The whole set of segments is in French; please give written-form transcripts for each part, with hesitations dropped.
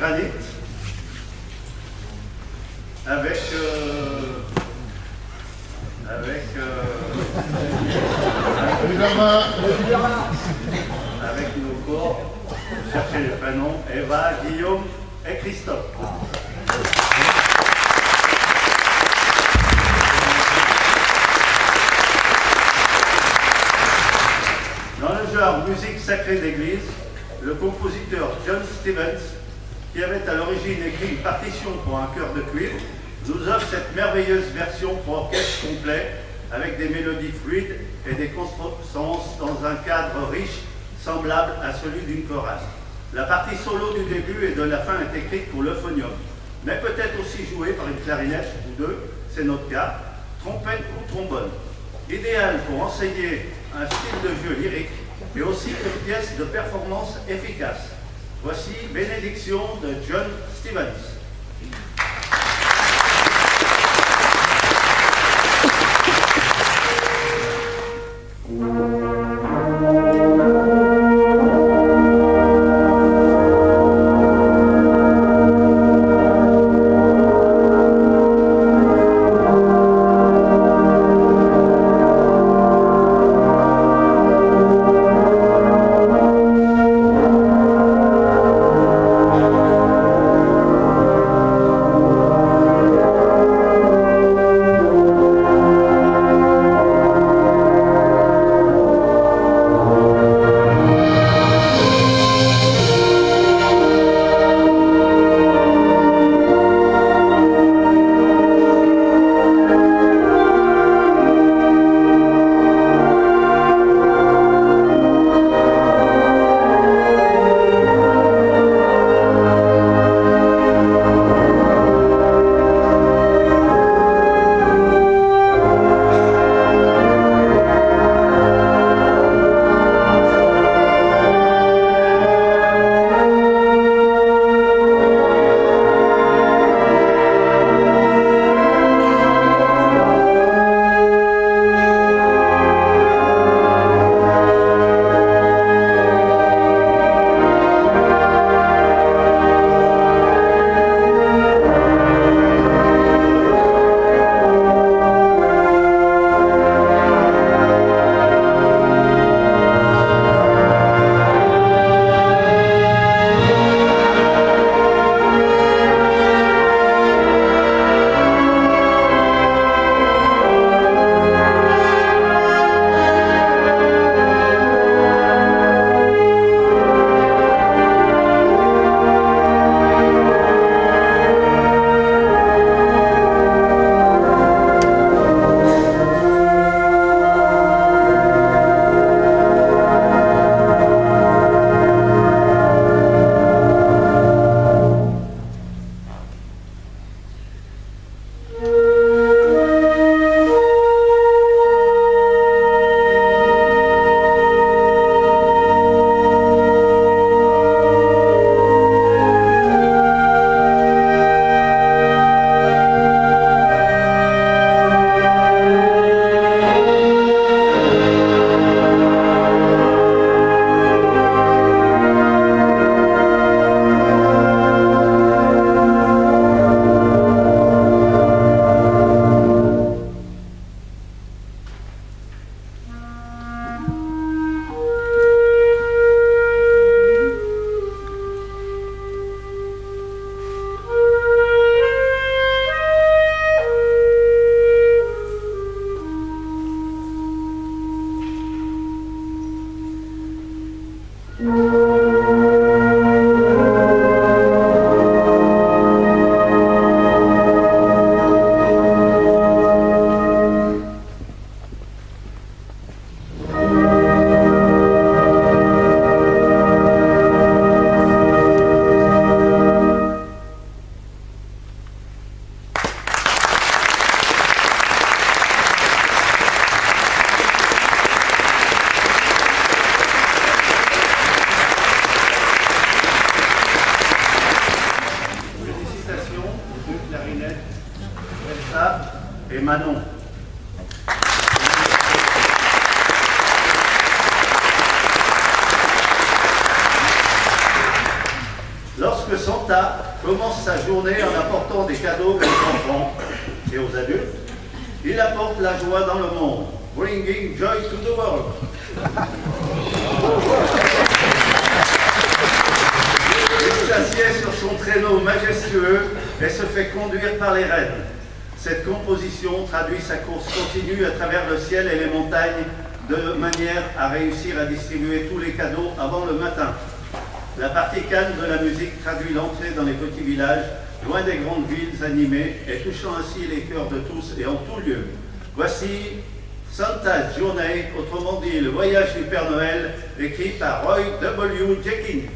granit avec nos corps, cherchez les prénoms, Eva, Guillaume et Christophe. Dans le genre musique sacrée d'église, le compositeur John Stevens, qui avait à l'origine écrit une partition pour un chœur de cuivre, nous offre cette merveilleuse version pour orchestre complet, avec des mélodies fluides et des consonances dans un cadre riche, semblable à celui d'une chorale. La partie solo du début et de la fin est écrite pour l'euphonium, mais peut être aussi jouée par une clarinette ou deux, c'est notre cas, trompette ou trombone. Idéal pour enseigner un style de jeu lyrique, mais aussi une pièce de performance efficace. Voici Bénédiction de John Stevens. et Manon. Lorsque Santa commence sa journée en apportant des cadeaux aux enfants et aux adultes. Il apporte la joie dans le monde. Bringing joy to the world. Il s'assied sur son traîneau majestueux et se fait conduire par les reines. Cette composition traduit sa course continue à travers le ciel et les montagnes de manière à réussir à distribuer tous les cadeaux avant le matin. La partie calme de la musique traduit l'entrée dans les petits villages, loin des grandes villes animées et touchant ainsi les cœurs de tous et en tout lieu. Voici Santa's Journey, autrement dit le voyage du Père Noël, écrit par Roy W. Jenkins.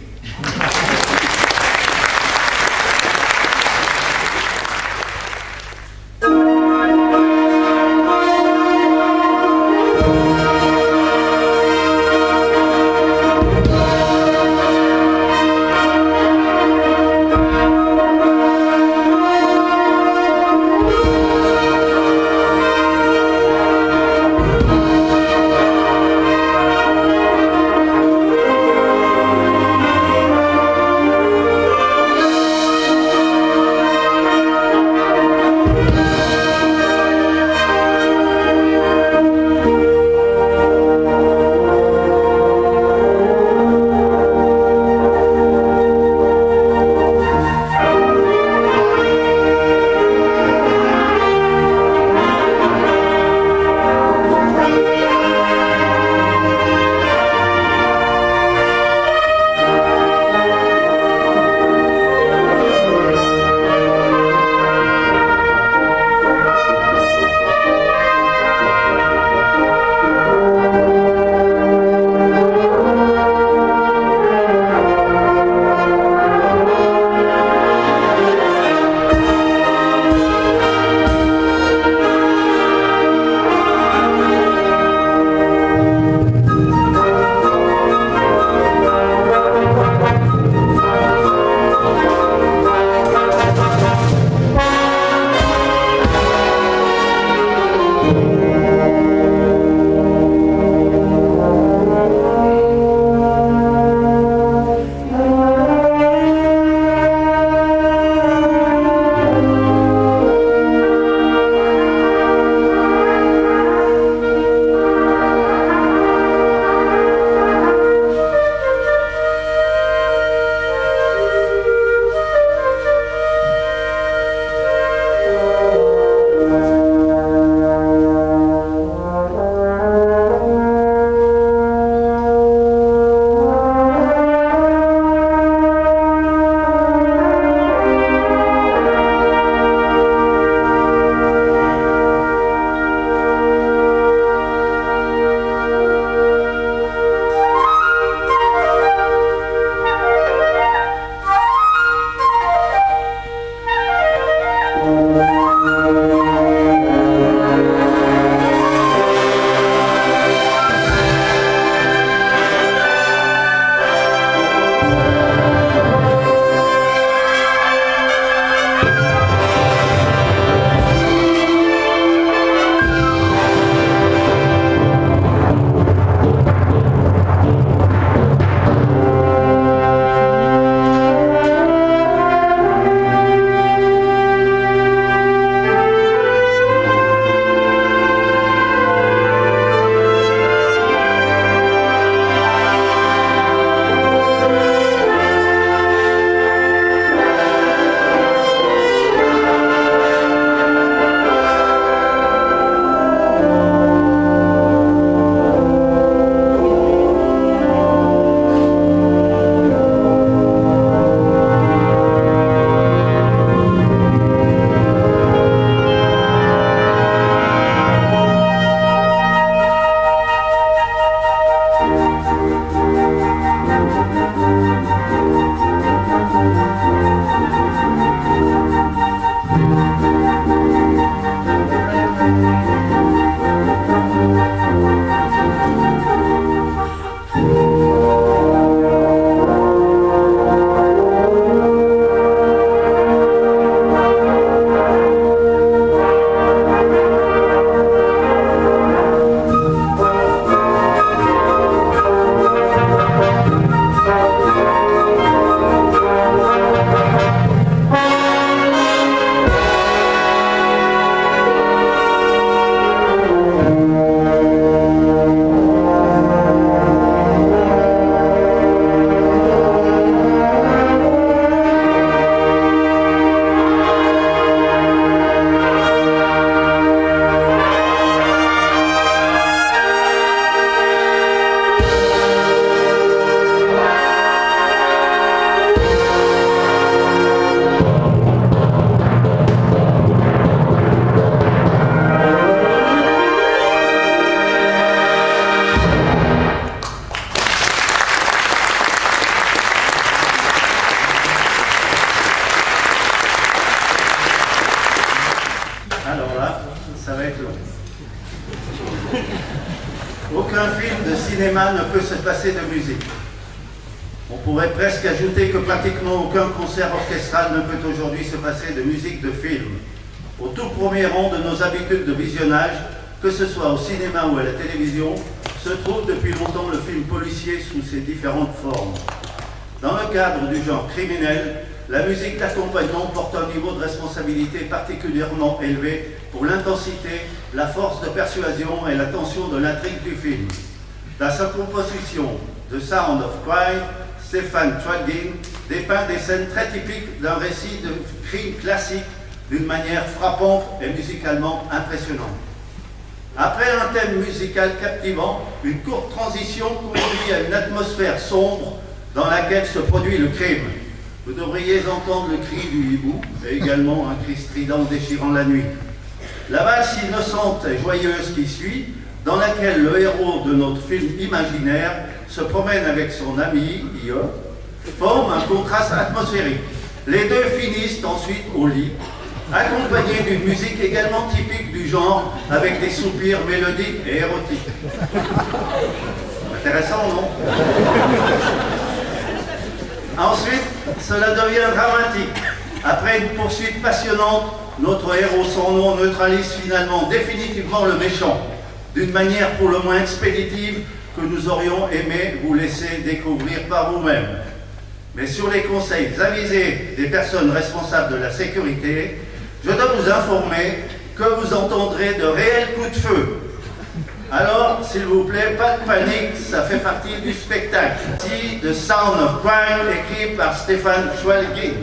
va être long. Aucun film de cinéma ne peut se passer de musique. On pourrait presque ajouter que pratiquement aucun concert orchestral ne peut aujourd'hui se passer de musique de film. Au tout premier rang de nos habitudes de visionnage, que ce soit au cinéma ou à la télévision, se trouve depuis longtemps le film policier sous ses différentes formes. Dans le cadre du genre criminel, la musique d'accompagnement porte un niveau de responsabilité particulièrement élevé pour l'intensité, la force de persuasion et la tension de l'intrigue du film. Dans sa composition The Sound of Crime, Stefan Schwalgin dépeint des scènes très typiques d'un récit de crime classique d'une manière frappante et musicalement impressionnante. Après un thème musical captivant, une courte transition conduit à une atmosphère sombre dans laquelle se produit le crime. Vous devriez entendre le cri du hibou et également un cri strident déchirant la nuit. La valse innocente et joyeuse qui suit, dans laquelle le héros de notre film imaginaire se promène avec son ami, IE, forme un contraste atmosphérique. Les deux finissent ensuite au lit, accompagnés d'une musique également typique du genre, avec des soupirs mélodiques et érotiques. Intéressant, non? Ensuite, cela devient dramatique. Après une poursuite passionnante, notre héros sans nom neutralise finalement définitivement le méchant, d'une manière pour le moins expéditive que nous aurions aimé vous laisser découvrir par vous-même. Mais sur les conseils avisés des personnes responsables de la sécurité, je dois vous informer que vous entendrez de réels coups de feu. Alors, s'il vous plaît, pas de panique, ça fait partie du spectacle. Ici, The Sound of Crime, écrit par Stefan Schwalgin.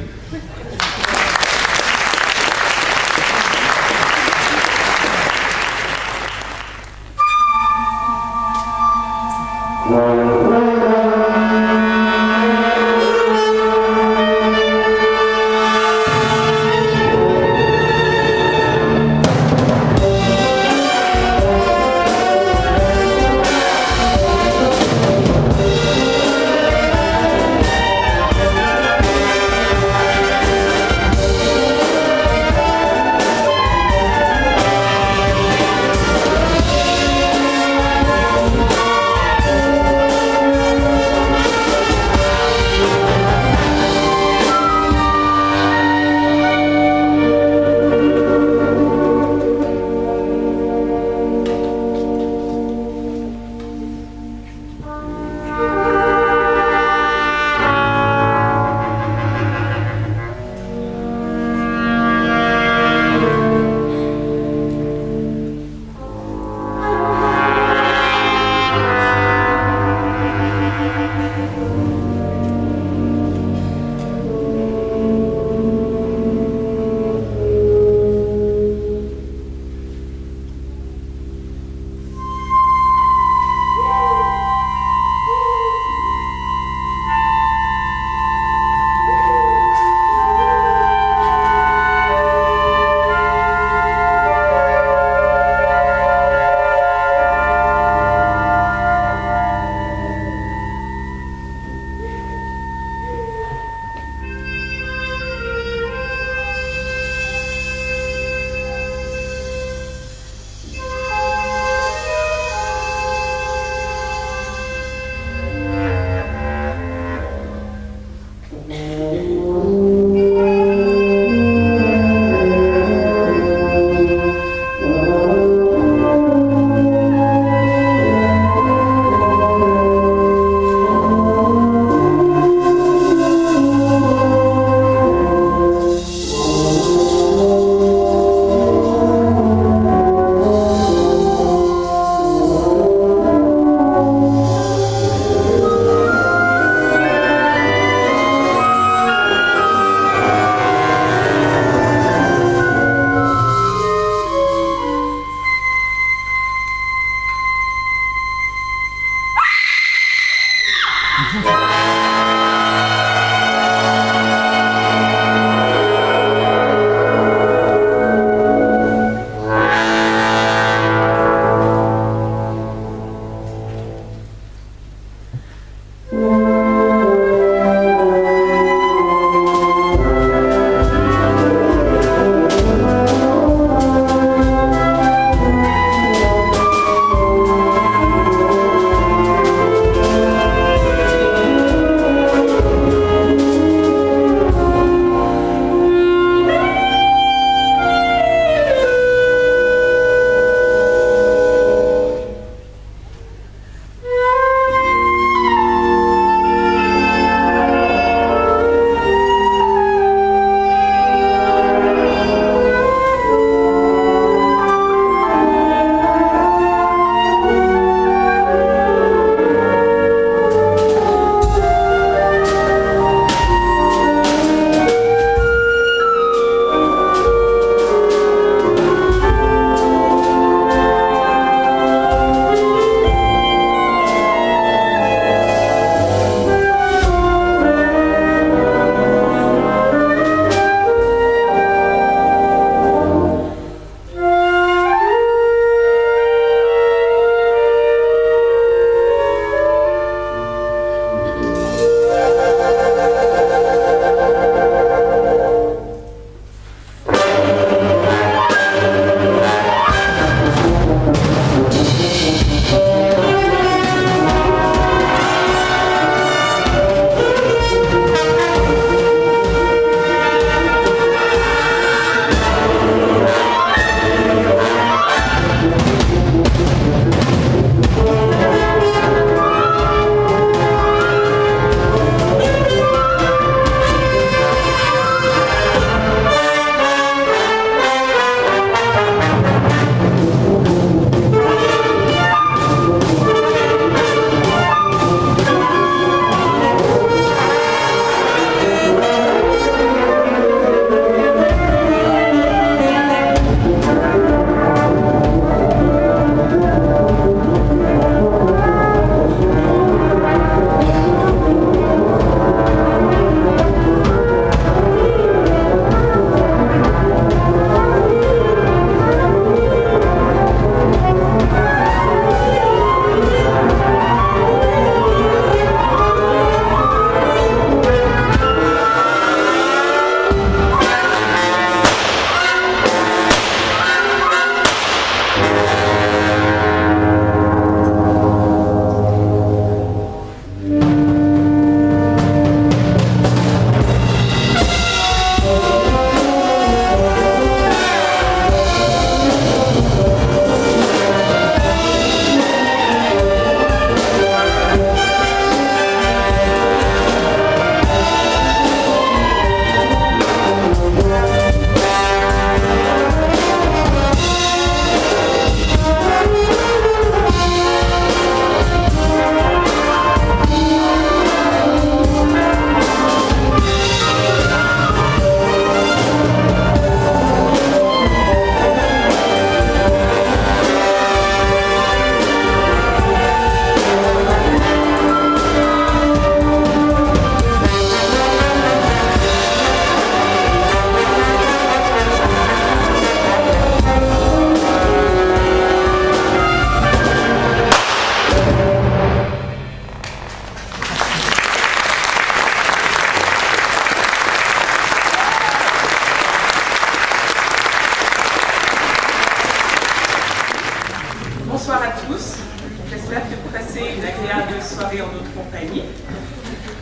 soirée en notre compagnie.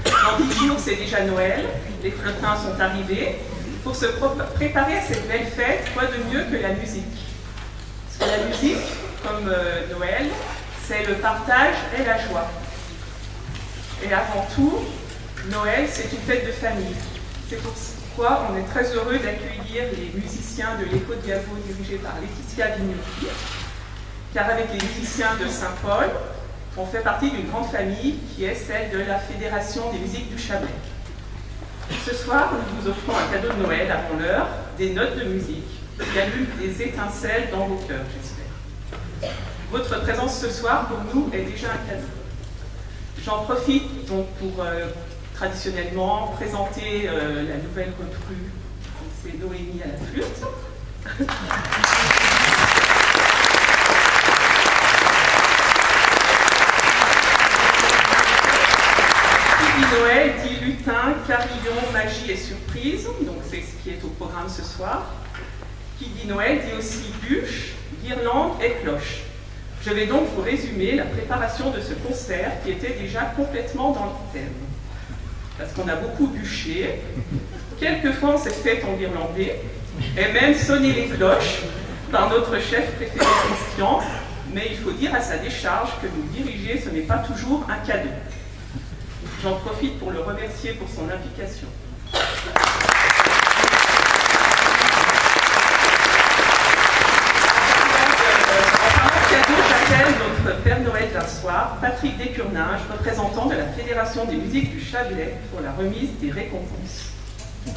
Dans 10 jours, c'est déjà Noël. Les flottins sont arrivés. Pour se préparer à cette belle fête, quoi de mieux que la musique? Parce que la musique, comme Noël, c'est le partage et la joie. Et avant tout, Noël, c'est une fête de famille. C'est pourquoi on est très heureux d'accueillir les musiciens de l'Eco Diavo dirigés par Laetitia Vignotti, car avec les musiciens de Saint-Paul, on fait partie d'une grande famille qui est celle de la Fédération des musiques du Chablais. Ce soir, nous vous offrons un cadeau de Noël avant l'heure, des notes de musique qui allument des étincelles dans vos cœurs, j'espère. Votre présence ce soir, pour nous, est déjà un cadeau. J'en profite donc pour traditionnellement présenter la nouvelle recrue. C'est Noémie à la flûte. Qui dit Noël dit lutin, carillon, magie et surprise. Donc c'est ce qui est au programme ce soir. Qui dit Noël dit aussi bûche, guirlande et cloche. Je vais donc vous résumer la préparation de ce concert qui était déjà complètement dans le thème. Parce qu'on a beaucoup bûché, quelquefois on s'est fait enguirlander, et même sonné les cloches par notre chef préféré Christian, mais il faut dire à sa décharge que nous diriger, ce n'est pas toujours un cadeau. J'en profite pour le remercier pour son implication. J'appelle notre Père Noël d'un soir, Patrick Descurnage, représentant de la Fédération des musiques du Chablais, pour la remise des récompenses. Donc,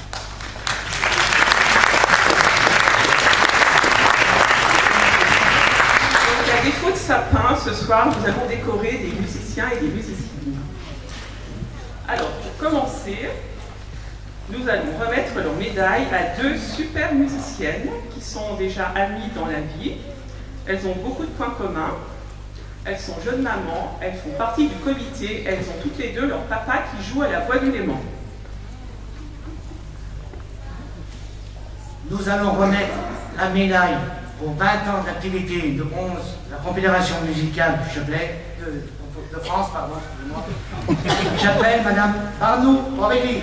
à défaut de sapin, ce soir, nous allons décorer des musiciens et des musiciennes. Alors, pour commencer, nous allons remettre leur médaille à 2 super musiciennes qui sont déjà amies dans la vie. Elles ont beaucoup de points communs. Elles sont jeunes mamans, elles font partie du comité, elles ont toutes les deux leur papa qui joue à la voix du Léman. Nous allons remettre la médaille pour 20 ans d'activité de bronze de la Confédération musicale du Chablais, de France, pardon, excusez-moi. J'appelle Madame Arnaud Aurélie.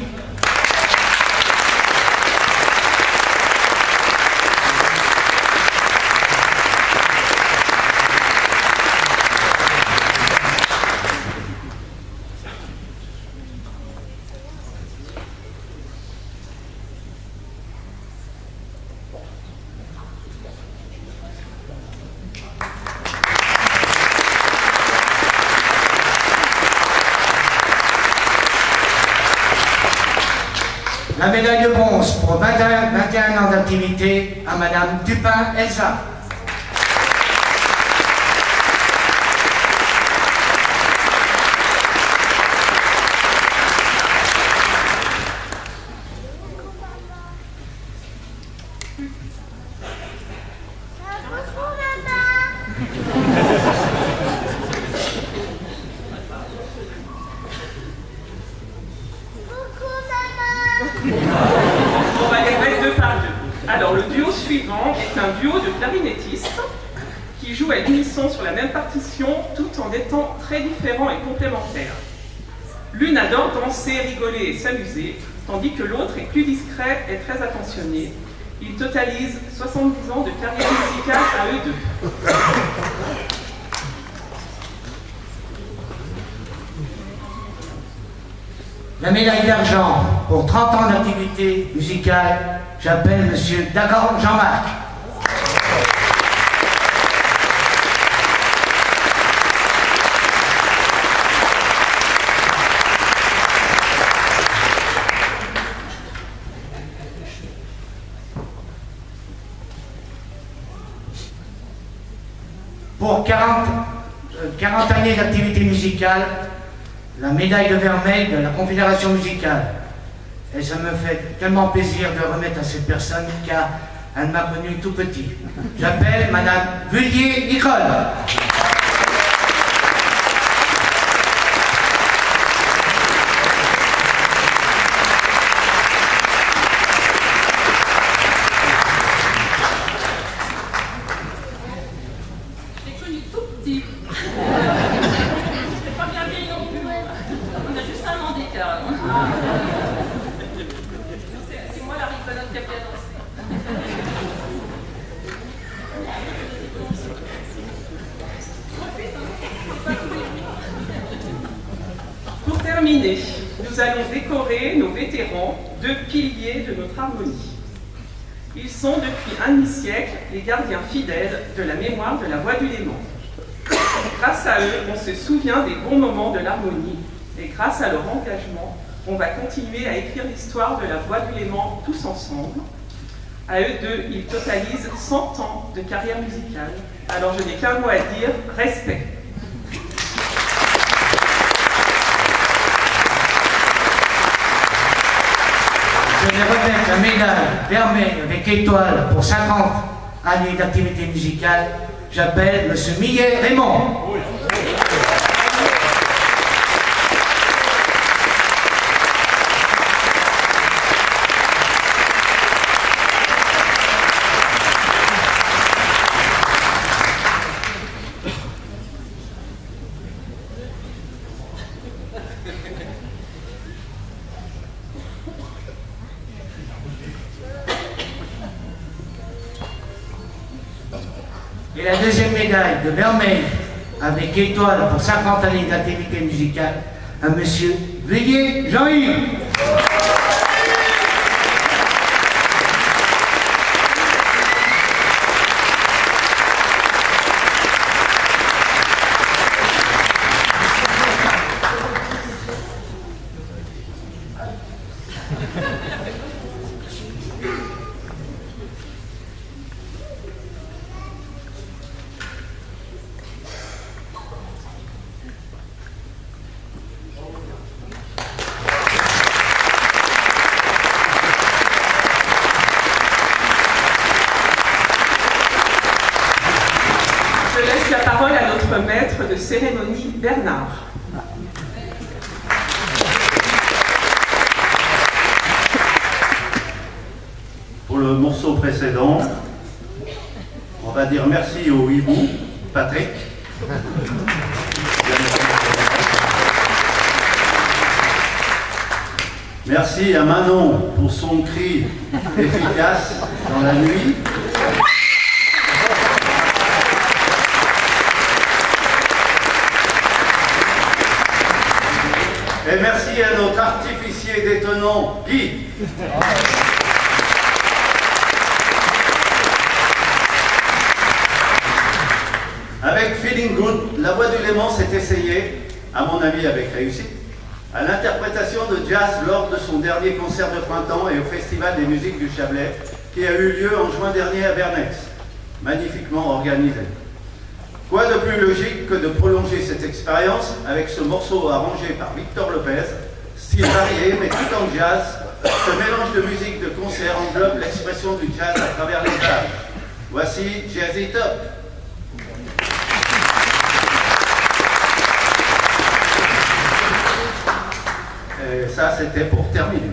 La médaille de bronze pour 21 ans d'activité à Madame Dupin Elsa. On va les mettre 2 par 2. Alors, le duo suivant est un duo de clarinettistes qui jouent à l'unisson sur la même partition tout en étant très différents et complémentaires. L'une adore danser, rigoler et s'amuser, tandis que l'autre est plus discret et très attentionné. Ils totalisent 70 ans de carrière musicale à eux deux. La médaille d'argent pour 30 ans d'activité musicale, j'appelle Monsieur Dagan Jean-Marc. Pour 40 années d'activité musicale, la médaille de vermeil de la Confédération musicale. Et ça me fait tellement plaisir de remettre à cette personne car elle m'a connu tout petit. J'appelle Madame Vullier-Nicole. Je l'ai connu tout petit. C'était pas bien vieille non bien dansé. Pour terminer, nous allons décorer nos vétérans, deux piliers de notre harmonie. Ils sont depuis un demi-siècle les gardiens fidèles de la mémoire de la Voix du Léman. Grâce à eux, on se souvient des bons moments de l'harmonie et grâce à leur engagement, on va continuer à écrire l'histoire de la Voix du Léman tous ensemble. À eux deux, ils totalisent 100 ans de carrière musicale. Alors je n'ai qu'un mot à dire, respect. Je vais remettre la médaille Vermeil avec étoile pour 50 années d'activité musicale. J'appelle M. Millet Raymond. Et la deuxième médaille de Vermeil avec étoile pour 50 années d'activité musicale à M. Veillier Jean-Yves. Je laisse la parole à notre maître de cérémonie, Bernard. Pour le morceau précédent, on va dire merci au hibou, Patrick. Merci à Manon pour son cri efficace dans la nuit. Et merci à notre artificier détonnant, Guy. Avec Feeling Good, la Voix du Léman s'est essayée, à mon avis avec réussite, à l'interprétation de jazz lors de son dernier concert de printemps et au Festival des musiques du Chablais, qui a eu lieu en juin dernier à Bernex, magnifiquement organisé. Quoi de plus logique que de prolonger cette expérience avec ce morceau arrangé par Victor Lopez, style varié mais tout en jazz. Ce mélange de musique de concert englobe l'expression du jazz à travers les âges. Voici Jazzy Top. Et ça, c'était pour terminer.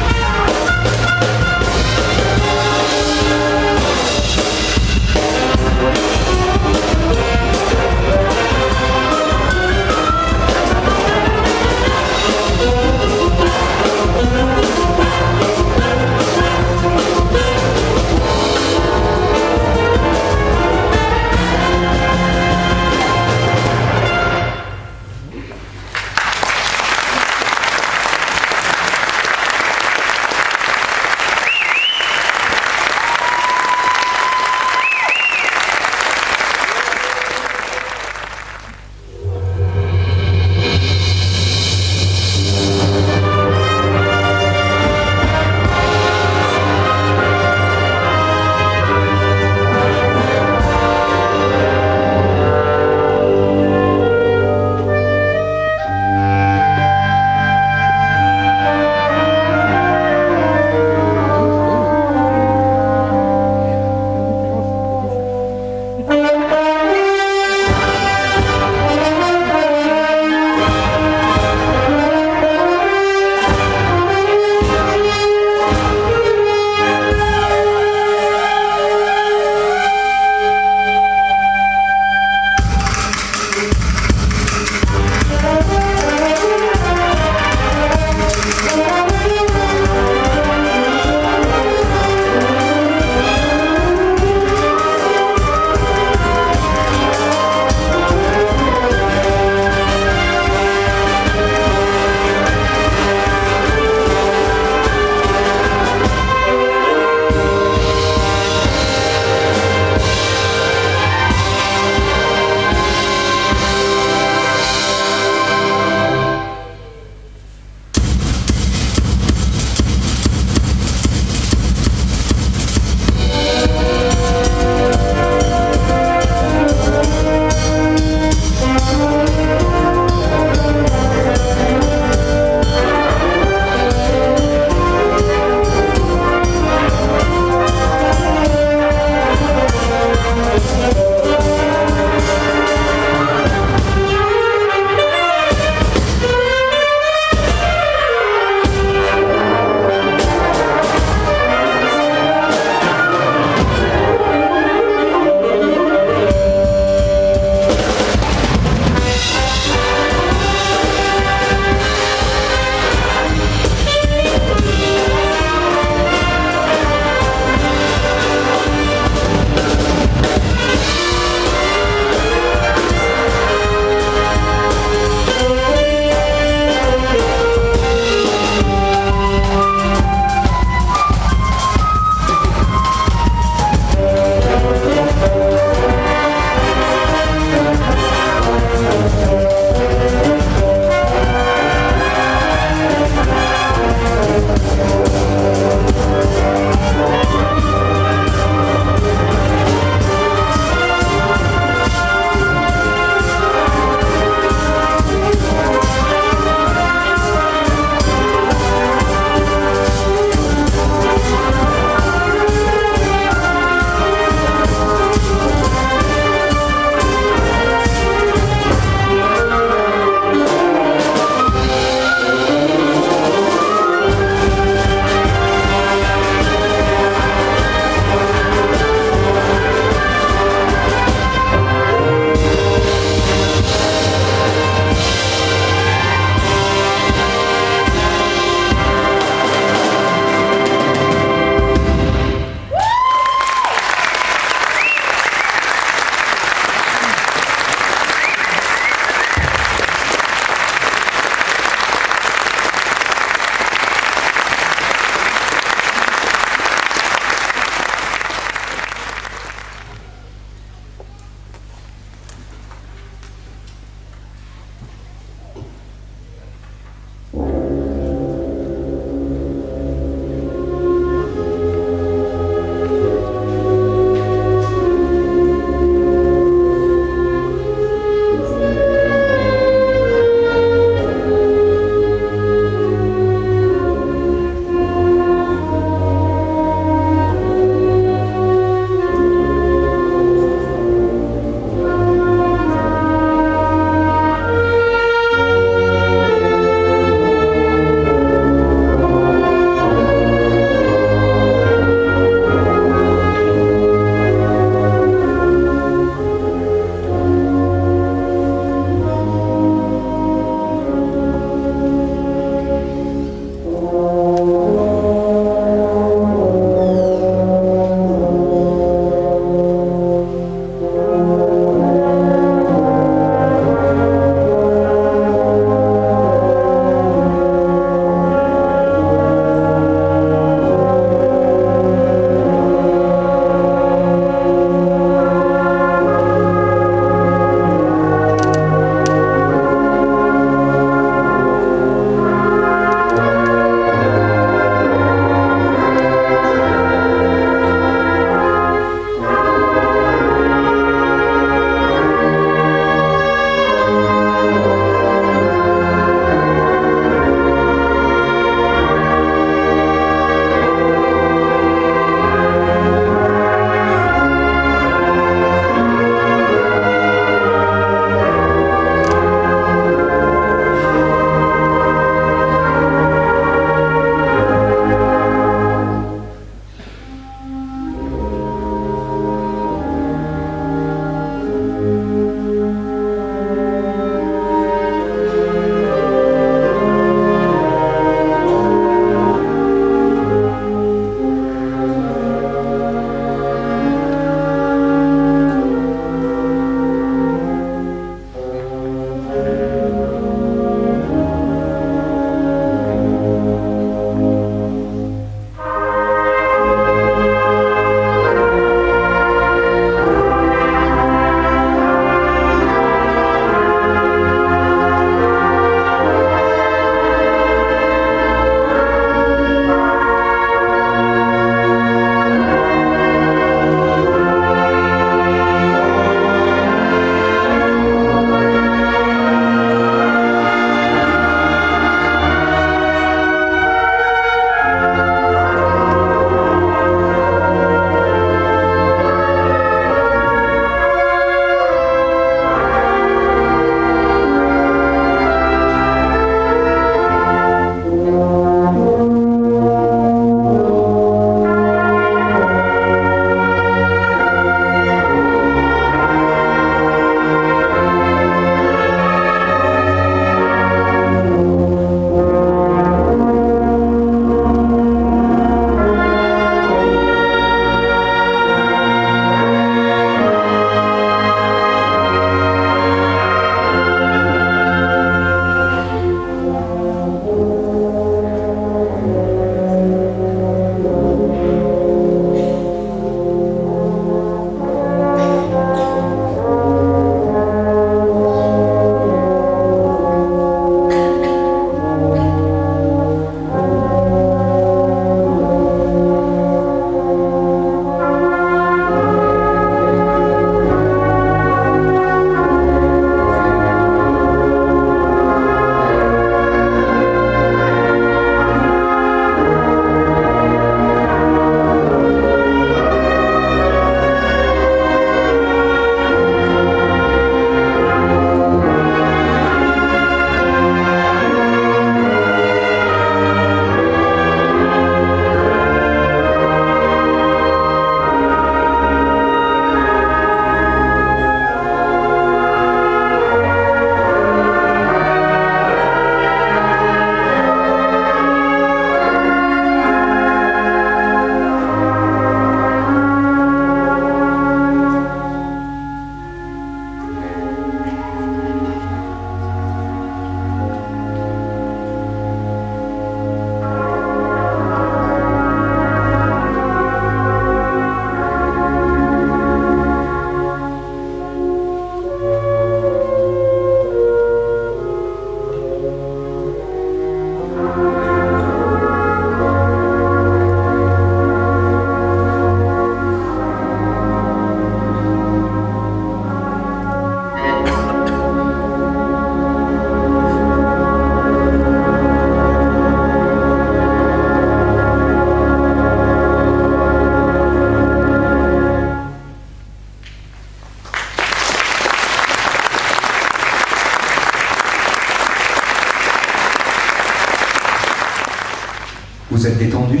Vous êtes détendu?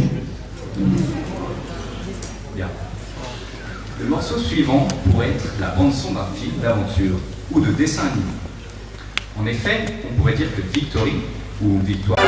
Bien. Le morceau suivant pourrait être la bande-son d'un film d'aventure ou de dessin animé. En effet, on pourrait dire que Victory ou Victoire.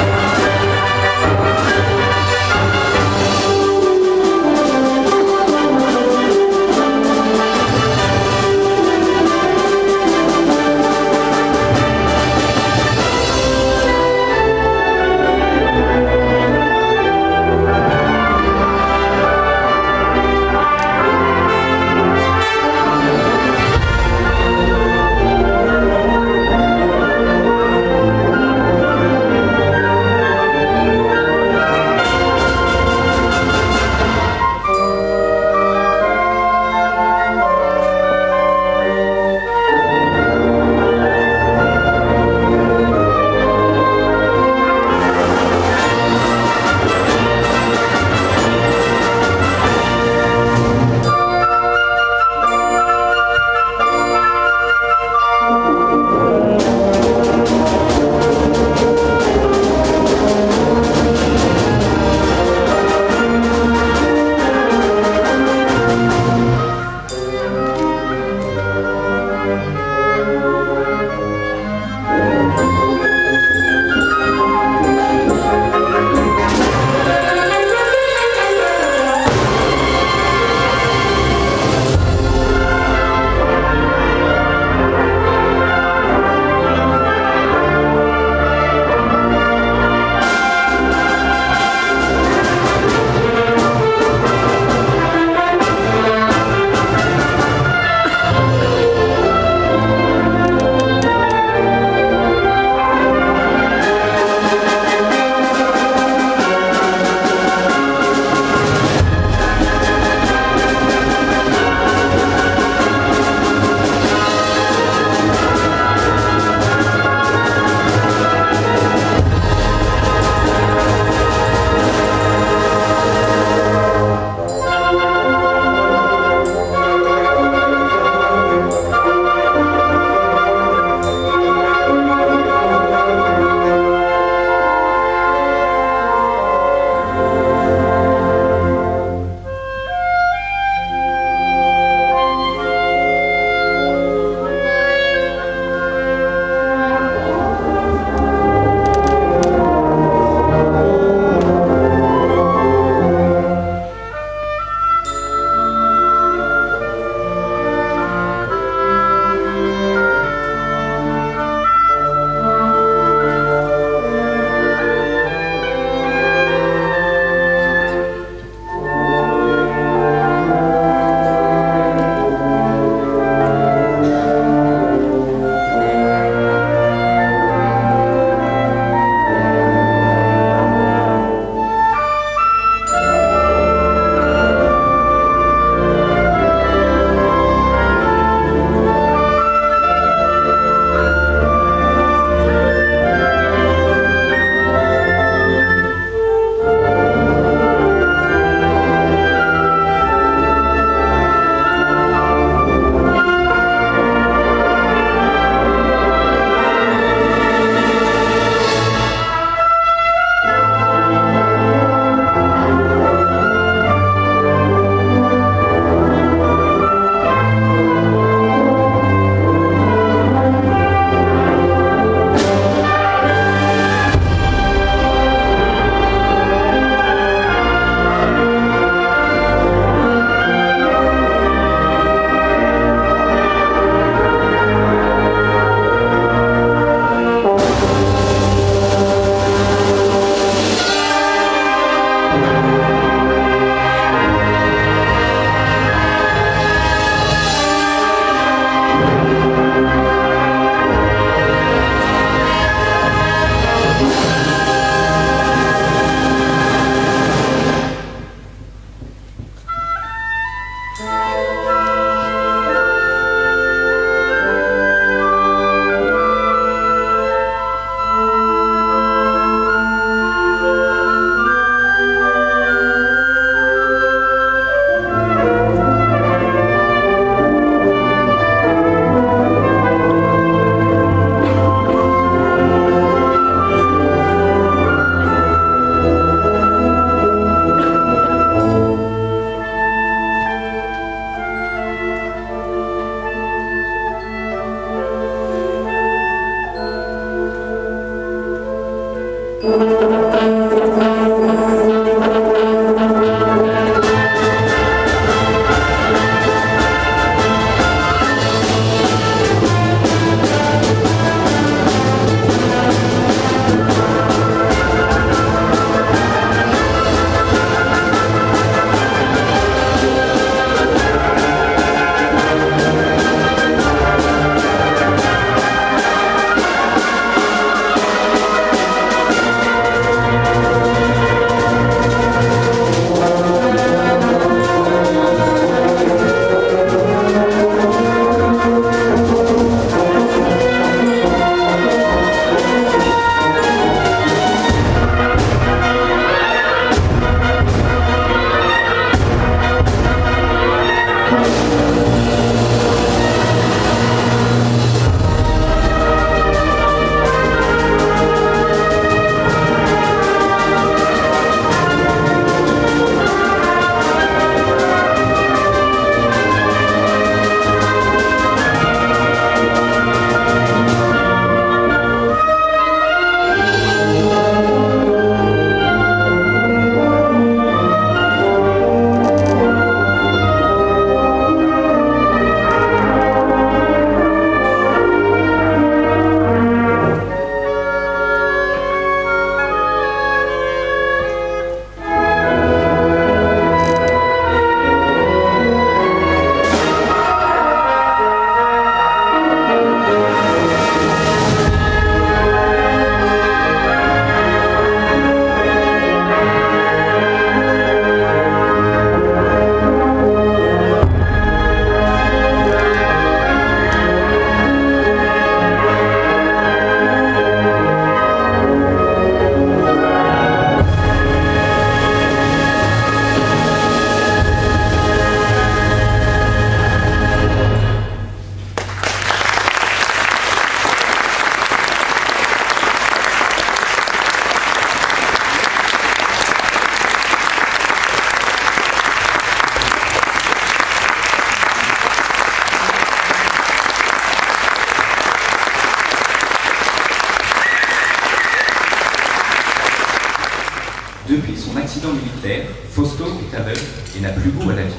Depuis son accident militaire, Fausto est aveugle et n'a plus goût à la vie.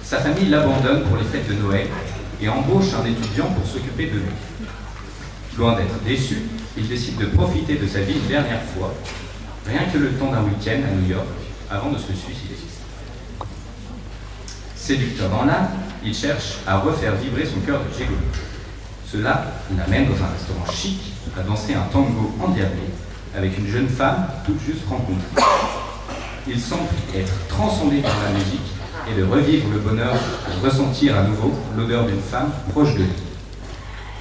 Sa famille l'abandonne pour les fêtes de Noël et embauche un étudiant pour s'occuper de lui. Loin d'être déçu, il décide de profiter de sa vie une dernière fois, rien que le temps d'un week-end à New York, avant de se suicider. Séducteur dans l'âme, il cherche à refaire vibrer son cœur de gigolo. Cela l'amène dans un restaurant chic à danser un tango endiablé avec une jeune femme toute juste rencontrée. Il semble être transcendé par la musique et de revivre le bonheur de ressentir à nouveau l'odeur d'une femme proche de lui.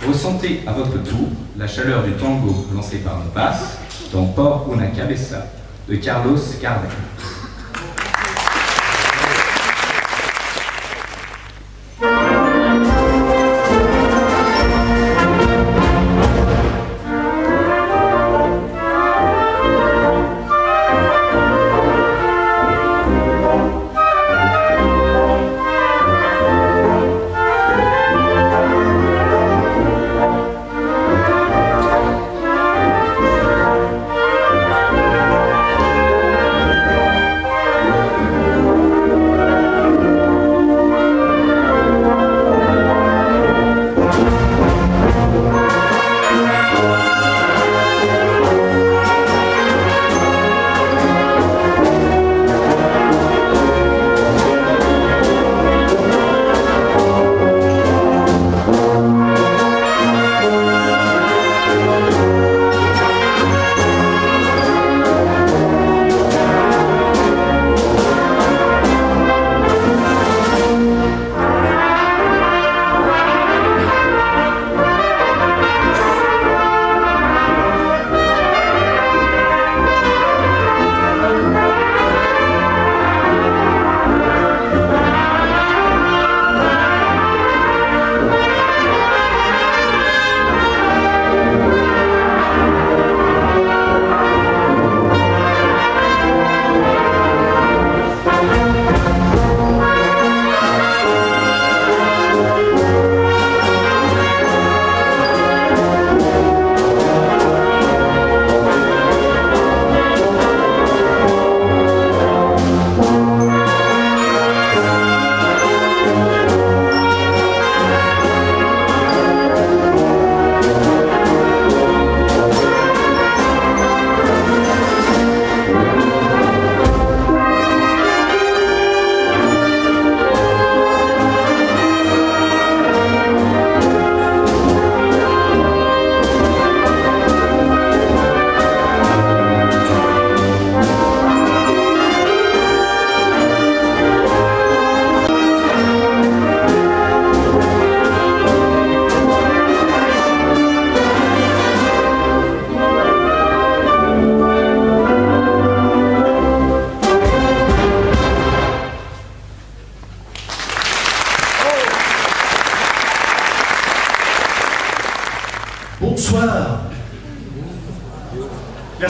Ressentez à votre tour la chaleur du tango lancé par nos basses dans Por una cabeza de Carlos Gardel.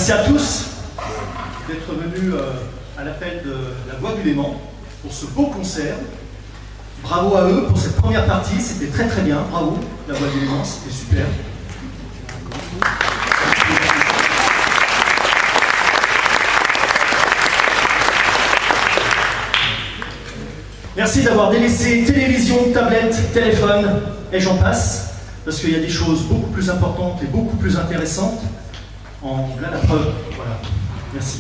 Merci à tous d'être venus à l'appel de la Voix du Léman pour ce beau concert. Bravo à eux pour cette première partie, c'était très très bien. Bravo, la Voix du Léman, c'était super. Merci d'avoir délaissé télévision, tablette, téléphone et j'en passe, parce qu'il y a des choses beaucoup plus importantes et beaucoup plus intéressantes. En voilà la preuve. Voilà. Merci.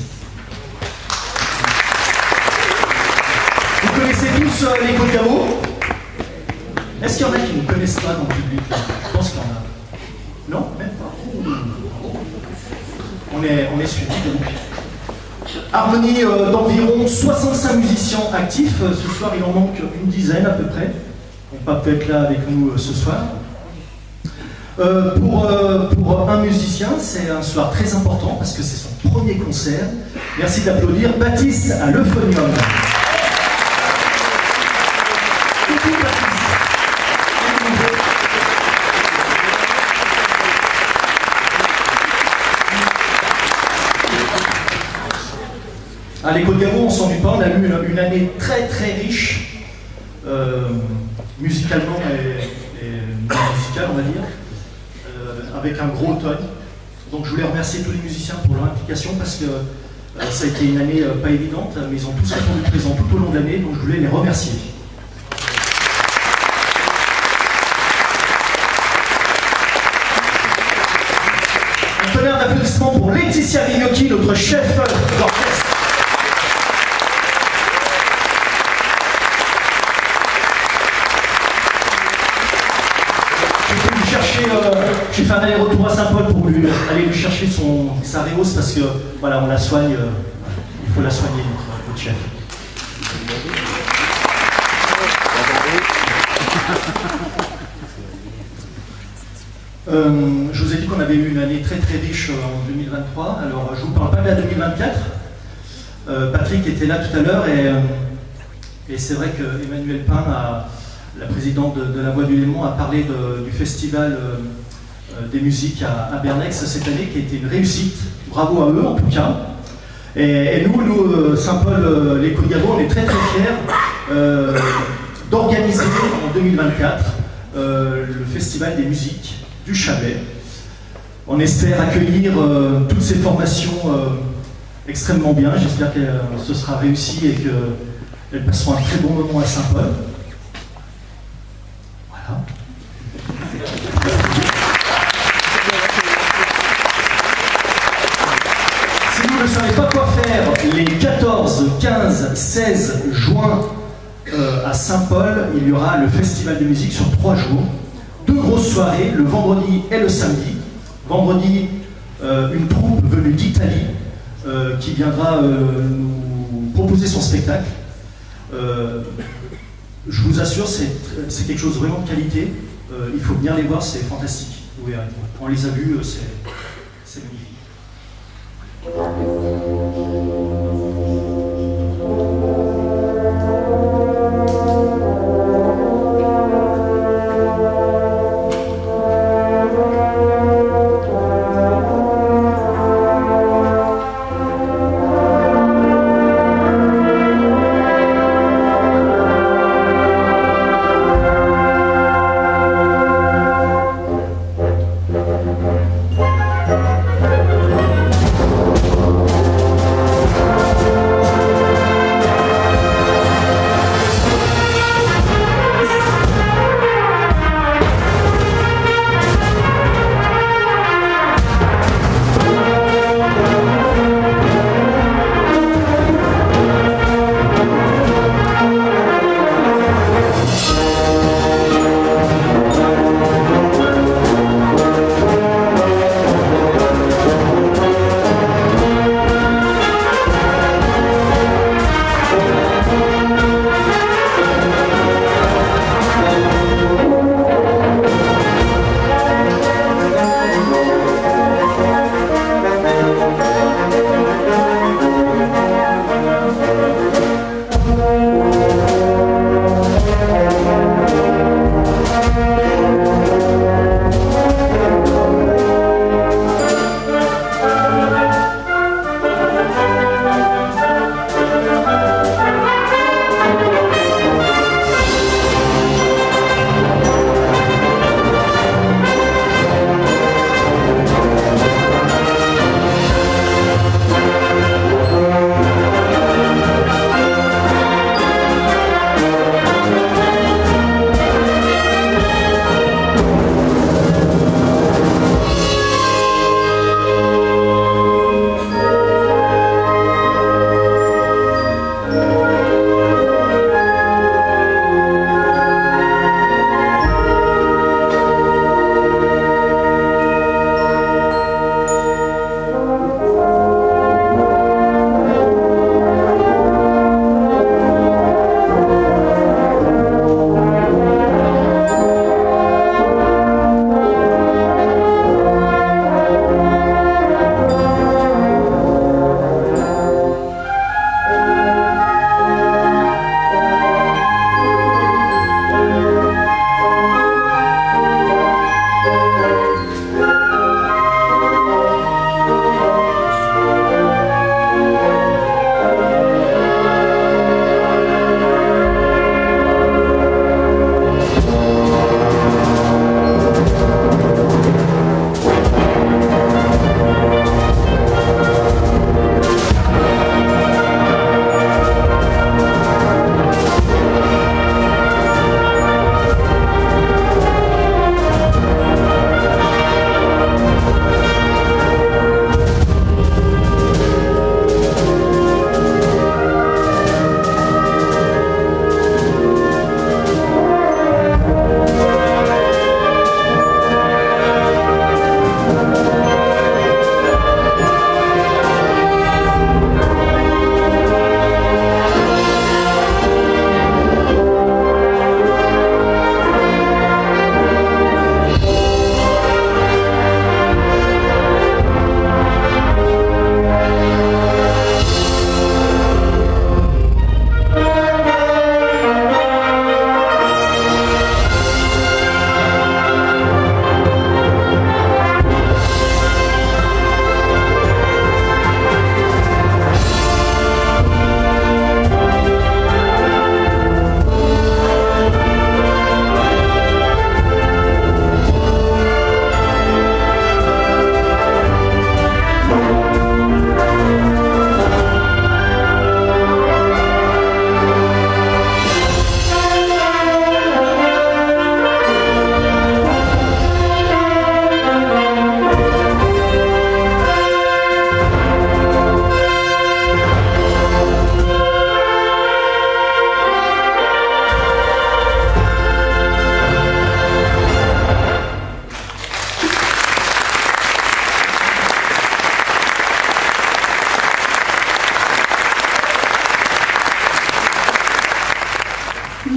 Vous connaissez tous les Côtes-Gamo? Est-ce qu'il y en a qui ne connaissent pas dans le public? Je pense qu'il y en a. Non? Même pas. On est suivi donc. Harmonie d'environ 65 musiciens actifs. Ce soir, il en manque une dizaine à peu près. On va peut être là avec nous ce soir. Pour un musicien, c'est un soir très important parce que c'est son premier concert. Merci d'applaudir Baptiste à l'Euphonium. À les Côtes-Gamo, on s'ennuie pas, on a eu une année très très riche, musicalement et musicale, on va dire, avec un gros automne. Donc je voulais remercier tous les musiciens pour leur implication parce que ça a été une année pas évidente, mais ils ont tous répondu présent tout au long de l'année, donc je voulais les remercier. Un tonnerre d'applaudissements pour Laetitia Vignocchi, notre chef d'orchestre. J'ai fait un aller-retour à Saint-Paul pour aller lui chercher sa réhausse parce que voilà, on la soigne, il faut la soigner, notre chef. Je vous ai dit qu'on avait eu une année très très riche en 2023, alors je ne vous parle pas de la 2024. Patrick était là tout à l'heure et c'est vrai que Emmanuel Pain, la présidente de la Voix du Léman, a parlé du festival des musiques à Bernex cette année, qui a été une réussite. Bravo à eux en tout cas. Et nous Saint-Paul, les Côtes-Gamo, on est très très fiers d'organiser en 2024 le festival des musiques du Chablais. On espère accueillir toutes ces formations extrêmement bien. J'espère que ce sera réussi et qu'elles passeront un très bon moment à Saint-Paul. Voilà. Si vous ne savez pas quoi faire les 14, 15, 16 juin à Saint-Paul, il y aura le festival de musique sur 3 jours. 2 grosses soirées, le vendredi et le samedi. Vendredi, une troupe venue d'Italie qui viendra nous proposer son spectacle. Je vous assure, c'est quelque chose vraiment de qualité. Il faut venir les voir, c'est fantastique. Vous verrez. On les a vus, c'est magnifique.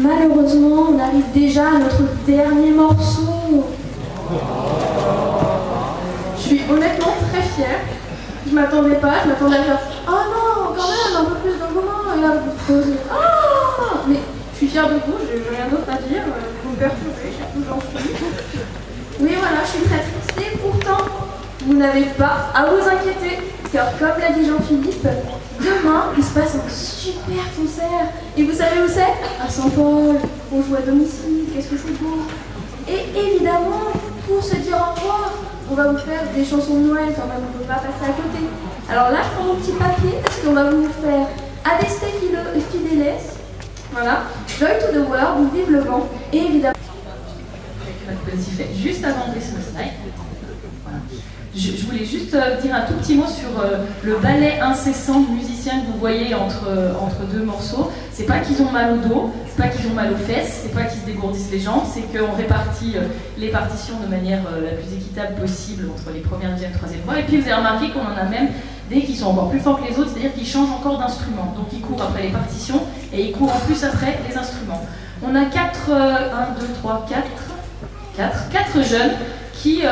Malheureusement, on arrive déjà à notre dernier morceau. Je suis honnêtement très fière. Je m'attendais pas, je m'attendais à faire « Oh non, quand même, un peu plus d'engouement !» et là, vous posez « Ah !» Mais je suis fière de vous, j'ai rien d'autre à dire. Vous me perturbez, je sais où j'en suis. Oui, voilà, je suis très triste. Et pourtant, vous n'avez pas à vous inquiéter. Car comme l'a dit Jean-Philippe, demain, il se passe un super concert. Et vous savez où c'est? À Saint-Paul. On joue à domicile, qu'est-ce que c'est beau. Et évidemment, pour se dire au revoir, on va vous faire des chansons de Noël quand même, on ne peut pas passer à côté. Alors là, je prends mon petit papier parce qu'on va vous faire Adeste Fideles, voilà, Joy to the World, ou Vive le vent, et évidemment... Avec notre petit fait, juste avant Christmas Night. Voilà. Je voulais juste dire un tout petit mot sur le ballet incessant de musiciens que vous voyez entre deux morceaux. C'est pas qu'ils ont mal au dos, c'est pas qu'ils ont mal aux fesses, c'est pas qu'ils se dégourdissent les jambes, c'est qu'on répartit les partitions de manière la plus équitable possible entre les premières, deuxième, troisième voix. Et puis vous avez remarqué qu'on en a même des qui sont encore plus forts que les autres, c'est-à-dire qu'ils changent encore d'instrument. Donc ils courent après les partitions et ils courent en plus après les instruments. On a 4 jeunes qui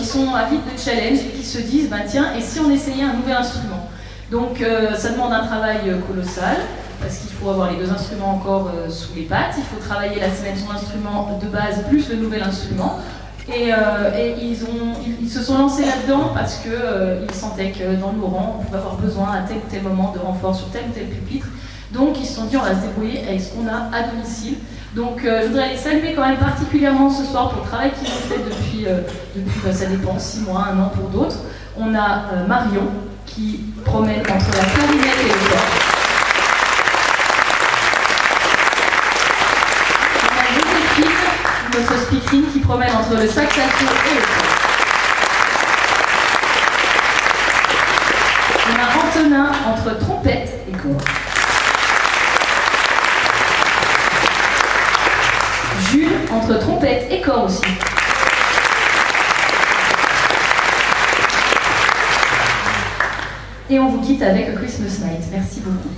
sont avides de challenge et qui se disent bah, tiens, et si on essayait un nouvel instrument? Donc ça demande un travail colossal parce qu'il faut avoir les deux instruments encore sous les pattes, il faut travailler la semaine son instrument de base plus le nouvel instrument. Et ils se sont lancés là-dedans parce qu'ils sentaient que dans nos rangs, on pouvait avoir besoin à tel ou tel moment de renfort sur tel ou tel pupitre. Donc ils se sont dit on va se débrouiller avec ce qu'on a à domicile. Donc je voudrais les saluer quand même particulièrement ce soir pour le travail qu'ils ont fait depuis ça dépend, 6 mois, 1 an pour d'autres. On a Marion qui promène entre la clarinette et le corps. On a Joséphine, notre speakerine, qui promène entre le sax alto et le corps. On a Antonin entre trompette et corps. Jules entre trompette et corps aussi. Et on vous quitte avec A Christmas Night. Merci beaucoup.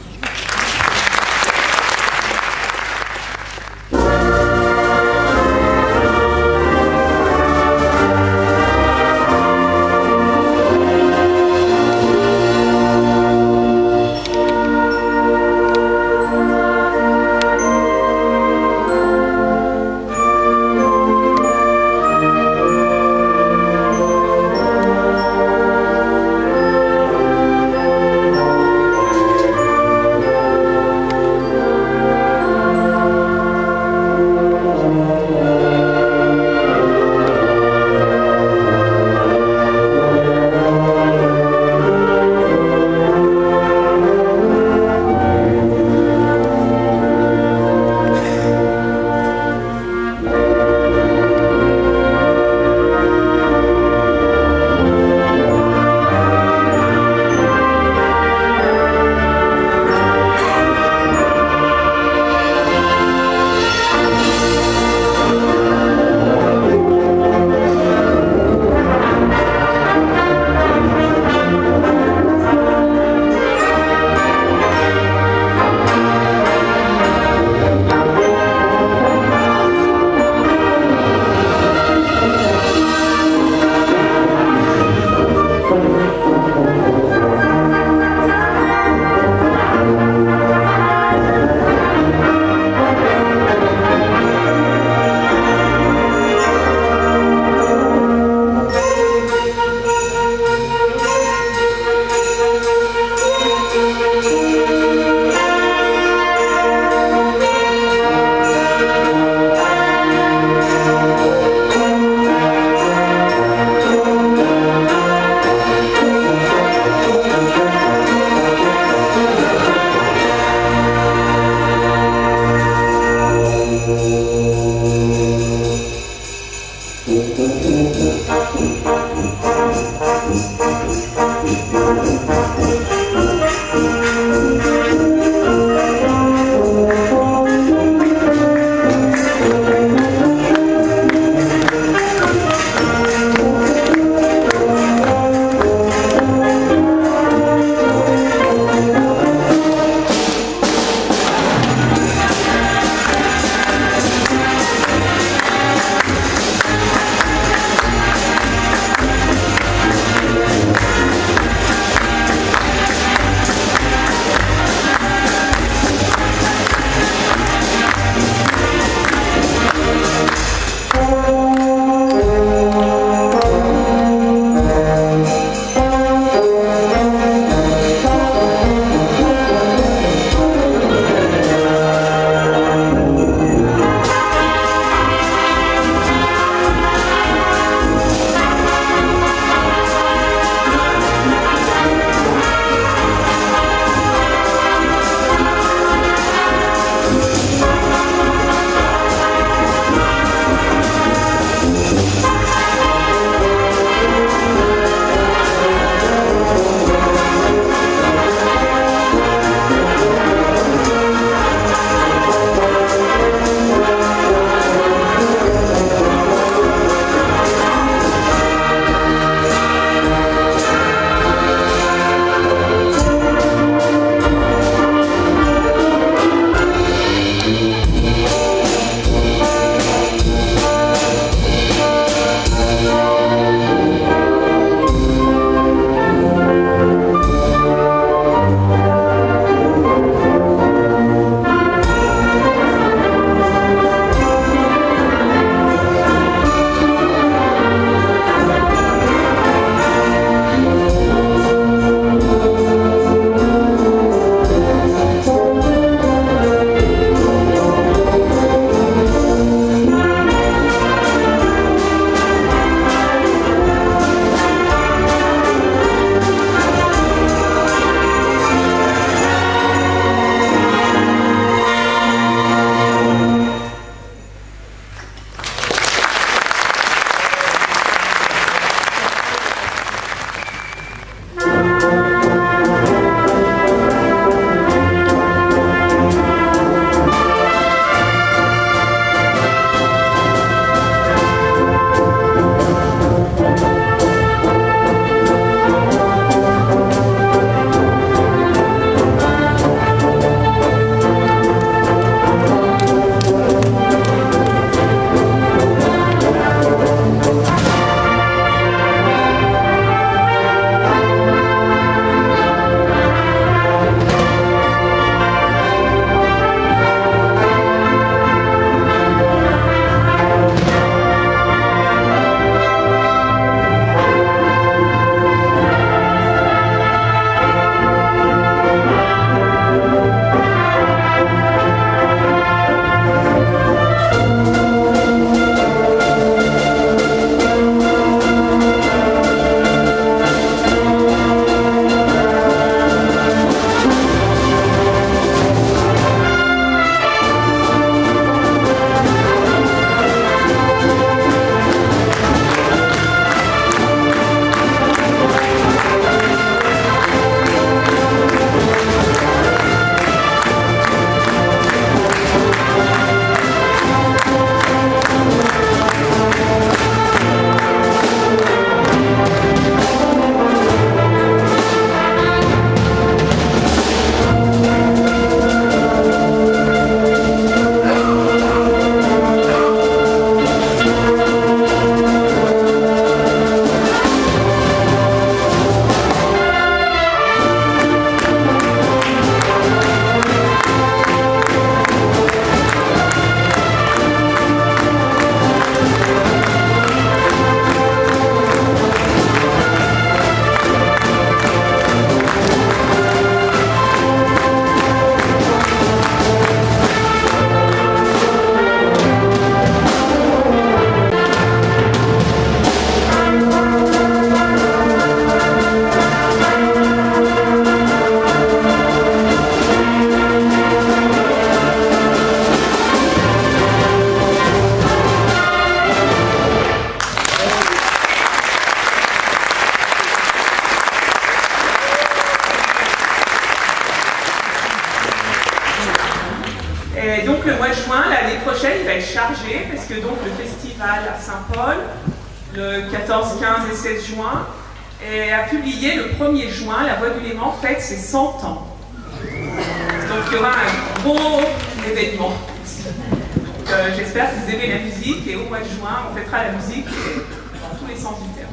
Et donc le mois de juin, l'année prochaine, il va être chargé parce que donc le festival à Saint-Paul, le 14, 15 et 16 juin, a publié le 1er juin, La Voix du Léman fête ses 100 ans. Donc il y aura un gros événement. Donc j'espère que vous aimez la musique et au mois de juin, on fêtera la musique dans tous les sens du terme.